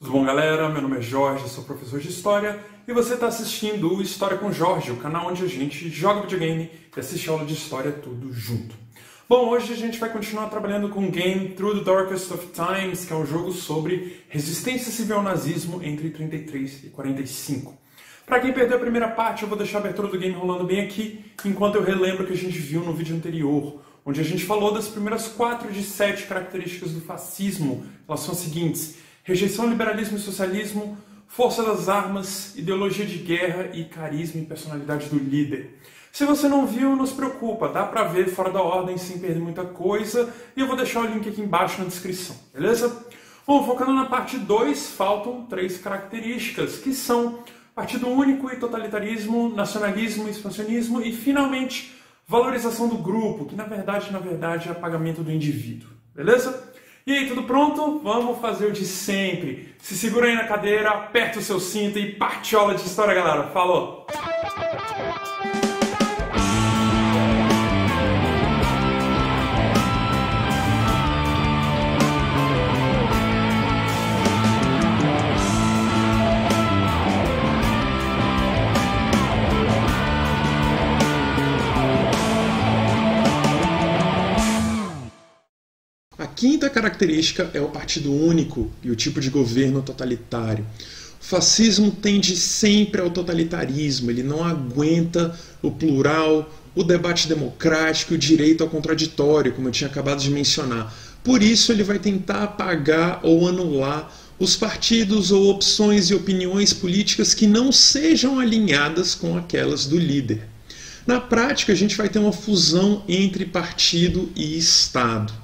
Tudo bom, galera? Meu nome é Jorge, sou professor de História e você está assistindo o História com Jorge, o canal onde a gente joga videogame e assiste aula de História tudo junto. Bom, hoje a gente vai continuar trabalhando com o game Through the Darkest of Times, que é um jogo sobre resistência civil ao nazismo entre 33 e 45. Para quem perdeu a primeira parte, eu vou deixar a abertura do game rolando bem aqui, enquanto eu relembro o que a gente viu no vídeo anterior, onde a gente falou das primeiras 4 de 7 características do fascismo. Elas são as seguintes: rejeição ao liberalismo e socialismo, força das armas, ideologia de guerra e carisma e personalidade do líder. Se você não viu, não se preocupa, dá pra ver fora da ordem sem perder muita coisa, e eu vou deixar o link aqui embaixo na descrição, beleza? Bom, focando na parte 2, faltam 3 características, que são partido único e totalitarismo, nacionalismo e expansionismo, e finalmente valorização do grupo, que na verdade é apagamento do indivíduo, beleza? E aí, tudo pronto? Vamos fazer o de sempre. Se segura aí na cadeira, aperta o seu cinto e partiola de história, galera. Falou! A quinta característica é o partido único e o tipo de governo totalitário. O fascismo tende sempre ao totalitarismo, ele não aguenta o plural, o debate democrático e o direito ao contraditório, como eu tinha acabado de mencionar. Por isso ele vai tentar apagar ou anular os partidos ou opções e opiniões políticas que não sejam alinhadas com aquelas do líder. Na prática, a gente vai ter uma fusão entre partido e Estado.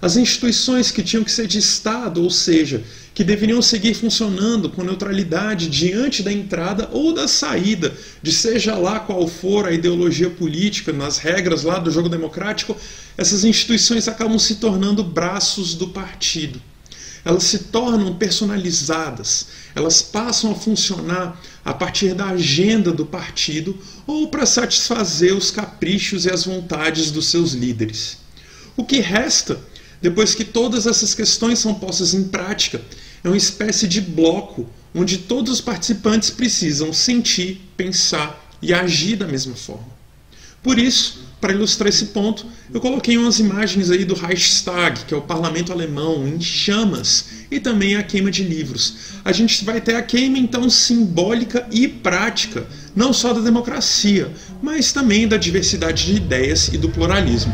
As instituições que tinham que ser de Estado, ou seja, que deveriam seguir funcionando com neutralidade diante da entrada ou da saída de seja lá qual for a ideologia política, nas regras lá do jogo democrático, essas instituições acabam se tornando braços do partido. Elas se tornam personalizadas, elas passam a funcionar a partir da agenda do partido ou para satisfazer os caprichos e as vontades dos seus líderes. O que resta, depois que todas essas questões são postas em prática, é uma espécie de bloco onde todos os participantes precisam sentir, pensar e agir da mesma forma. Por isso, para ilustrar esse ponto, eu coloquei umas imagens aí do Reichstag, que é o parlamento alemão, em chamas, e também a queima de livros. A gente vai ter a queima, então, simbólica e prática, não só da democracia, mas também da diversidade de ideias e do pluralismo.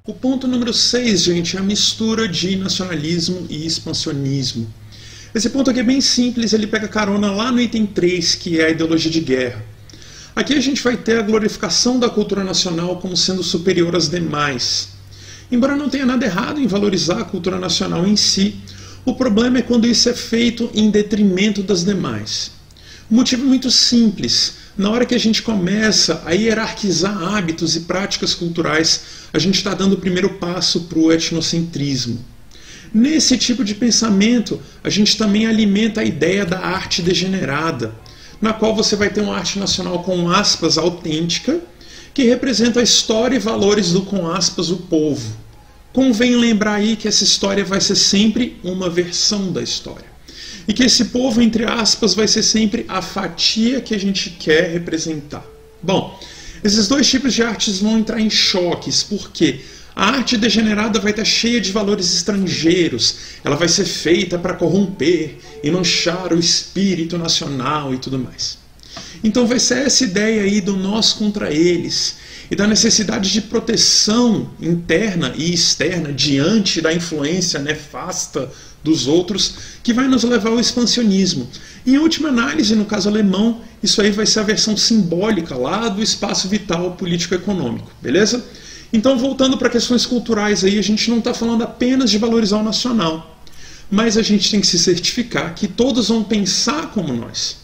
O ponto número 6, gente, é a mistura de nacionalismo e expansionismo. Esse ponto aqui é bem simples, ele pega carona lá no item 3, que é a ideologia de guerra. Aqui a gente vai ter a glorificação da cultura nacional como sendo superior às demais. Embora não tenha nada errado em valorizar a cultura nacional em si, o problema é quando isso é feito em detrimento das demais. O motivo é muito simples. Na hora que a gente começa a hierarquizar hábitos e práticas culturais, a gente está dando o primeiro passo para o etnocentrismo. Nesse tipo de pensamento, a gente também alimenta a ideia da arte degenerada, na qual você vai ter uma arte nacional com aspas autêntica, que representa a história e valores do com aspas o povo. Convém lembrar aí que essa história vai ser sempre uma versão da história. E que esse povo, entre aspas, vai ser sempre a fatia que a gente quer representar. Bom, esses dois tipos de artes vão entrar em choques, porque a arte degenerada vai estar cheia de valores estrangeiros, ela vai ser feita para corromper e manchar o espírito nacional e tudo mais. Então vai ser essa ideia aí do nós contra eles, e da necessidade de proteção interna e externa diante da influência nefasta dos outros, que vai nos levar ao expansionismo. Em última análise, no caso alemão, isso aí vai ser a versão simbólica lá do espaço vital político-econômico, beleza? Então, voltando para questões culturais aí, a gente não está falando apenas de valorizar o nacional, mas a gente tem que se certificar que todos vão pensar como nós,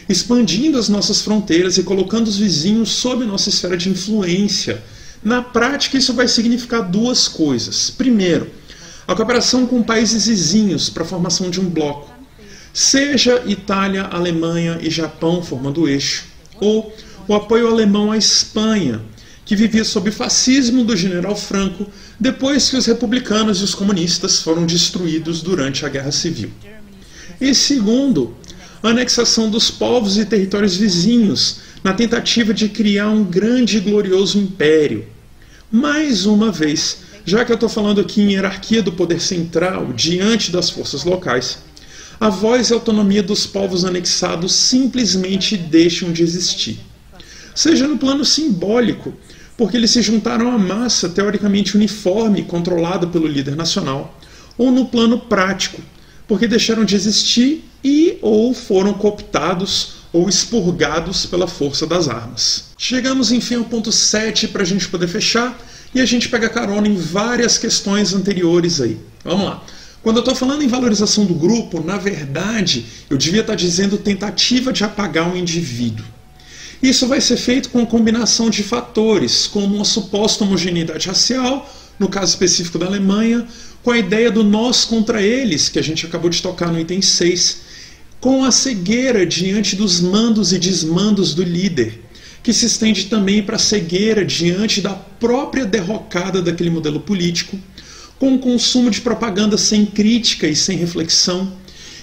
expandindo as nossas fronteiras e colocando os vizinhos sob a nossa esfera de influência. Na prática, isso vai significar duas coisas. Primeiro, a cooperação com países vizinhos para a formação de um bloco. seja Itália, Alemanha e Japão formando o eixo, ou o apoio alemão à Espanha, que vivia sob o fascismo do general Franco depois que os republicanos e os comunistas foram destruídos durante a Guerra Civil. E segundo, a anexação dos povos e territórios vizinhos na tentativa de criar um grande e glorioso império. Mais uma vez, já que eu estou falando aqui em hierarquia do poder central diante das forças locais, a voz e a autonomia dos povos anexados simplesmente deixam de existir. Seja no plano simbólico, porque eles se juntaram à massa teoricamente uniforme controlada pelo líder nacional, ou no plano prático, porque deixaram de existir e ou foram cooptados ou expurgados pela força das armas. Chegamos enfim ao ponto 7 para a gente poder fechar, e a gente pega carona em várias questões anteriores aí. Vamos lá. Quando eu estou falando em valorização do grupo, na verdade, eu devia estar dizendo tentativa de apagar um indivíduo. Isso vai ser feito com combinação de fatores, como uma suposta homogeneidade racial, no caso específico da Alemanha, com a ideia do nós contra eles, que a gente acabou de tocar no item 6, com a cegueira diante dos mandos e desmandos do líder, que se estende também para a cegueira diante da própria derrocada daquele modelo político, com o consumo de propaganda sem crítica e sem reflexão,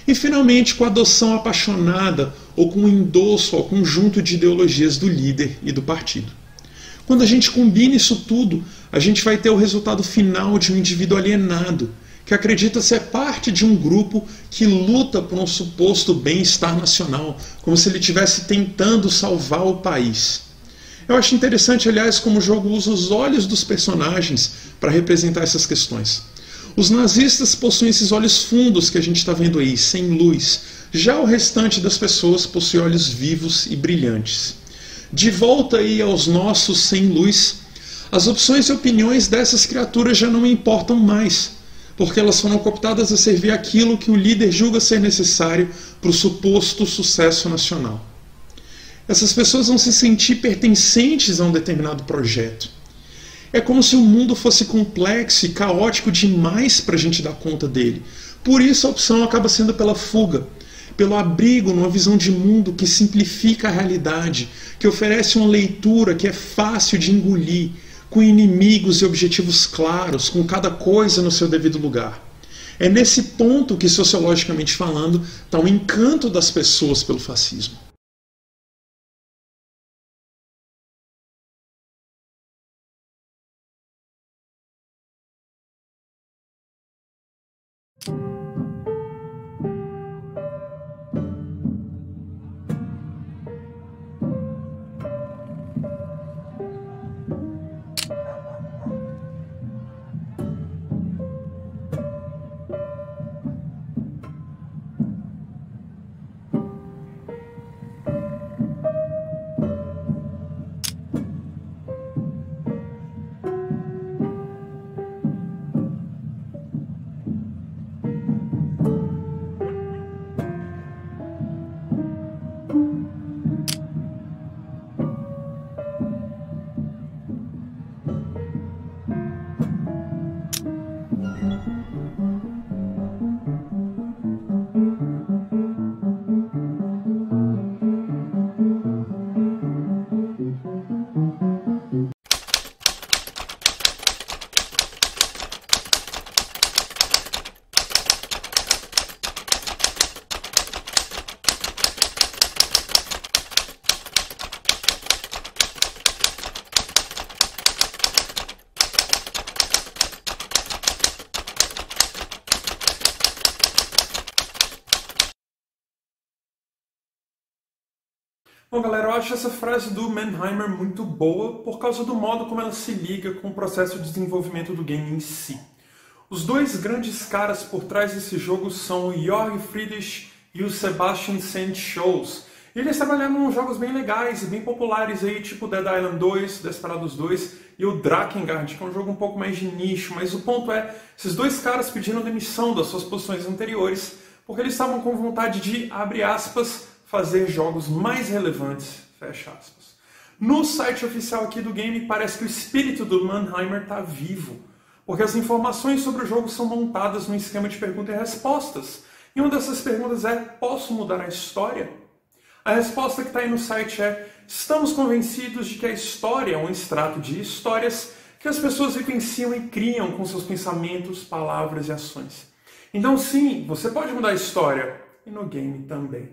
e finalmente com a adoção apaixonada ou com o endosso ao conjunto de ideologias do líder e do partido. Quando a gente combina isso tudo, a gente vai ter o resultado final de um indivíduo alienado, que acredita ser parte de um grupo que luta por um suposto bem-estar nacional, como se ele estivesse tentando salvar o país. Eu acho interessante, aliás, como o jogo usa os olhos dos personagens para representar essas questões. Os nazistas possuem esses olhos fundos que a gente está vendo aí, sem luz. Já o restante das pessoas possui olhos vivos e brilhantes. De volta aí aos nossos sem luz, as opções e opiniões dessas criaturas já não me importam mais, porque elas foram cooptadas a servir aquilo que o líder julga ser necessário para o suposto sucesso nacional. Essas pessoas vão se sentir pertencentes a um determinado projeto. É como se o mundo fosse complexo e caótico demais para a gente dar conta dele. Por isso a opção acaba sendo pela fuga, pelo abrigo numa visão de mundo que simplifica a realidade, que oferece uma leitura que é fácil de engolir, com inimigos e objetivos claros, com cada coisa no seu devido lugar. É nesse ponto que, sociologicamente falando, está o encanto das pessoas pelo fascismo. Bom, galera, eu acho essa frase do Mannheimer muito boa por causa do modo como ela se liga com o processo de desenvolvimento do game em si. Os dois grandes caras por trás desse jogo são o Jorg Friedrich e o Sebastian Sands. Eles trabalharam em jogos bem legais e bem populares aí, tipo Dead Island 2, Desperados 2 e o Drakengard, que é um jogo um pouco mais de nicho, mas o ponto é, esses dois caras pediram demissão das suas posições anteriores porque eles estavam com vontade de, abre aspas, fazer jogos mais relevantes, fecha aspas. No site oficial aqui do game parece que o espírito do Mannheimer está vivo, porque as informações sobre o jogo são montadas num esquema de perguntas e respostas, E uma dessas perguntas é: posso mudar a história? A resposta que está aí no site é: estamos convencidos de que a história é um extrato de histórias que as pessoas vivenciam e criam com seus pensamentos, palavras e ações. Então sim, você pode mudar a história, e no game também.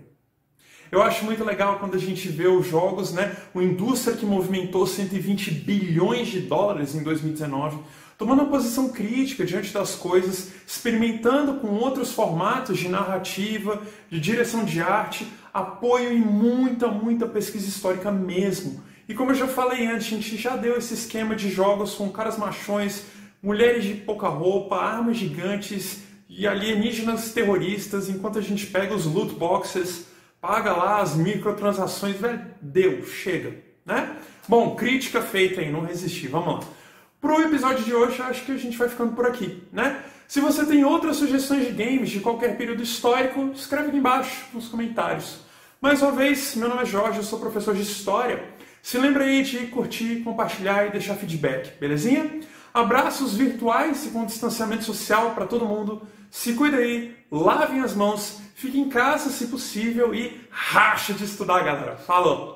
Eu acho muito legal quando a gente vê os jogos, né? Uma indústria que movimentou 120 bilhões de dólares em 2019, tomando uma posição crítica diante das coisas, experimentando com outros formatos de narrativa, de direção de arte, apoio e muita pesquisa histórica mesmo. E como eu já falei antes, a gente já deu esse esquema de jogos com caras machões, mulheres de pouca roupa, armas gigantes e alienígenas terroristas, enquanto a gente pega os loot boxes, paga lá as microtransações, velho, deu, chega, né? Bom, crítica feita aí, não resisti, vamos lá. Pro episódio de hoje, acho que a gente vai ficando por aqui, né? Se você tem outras sugestões de games de qualquer período histórico, escreve aqui embaixo nos comentários. Mais uma vez, meu nome é Jorge, eu sou professor de História. Se lembra aí de curtir, compartilhar e deixar feedback, belezinha? Abraços virtuais e com distanciamento social para todo mundo. Se cuida aí, lavem as mãos, fique em casa se possível e racha de estudar, galera. Falou!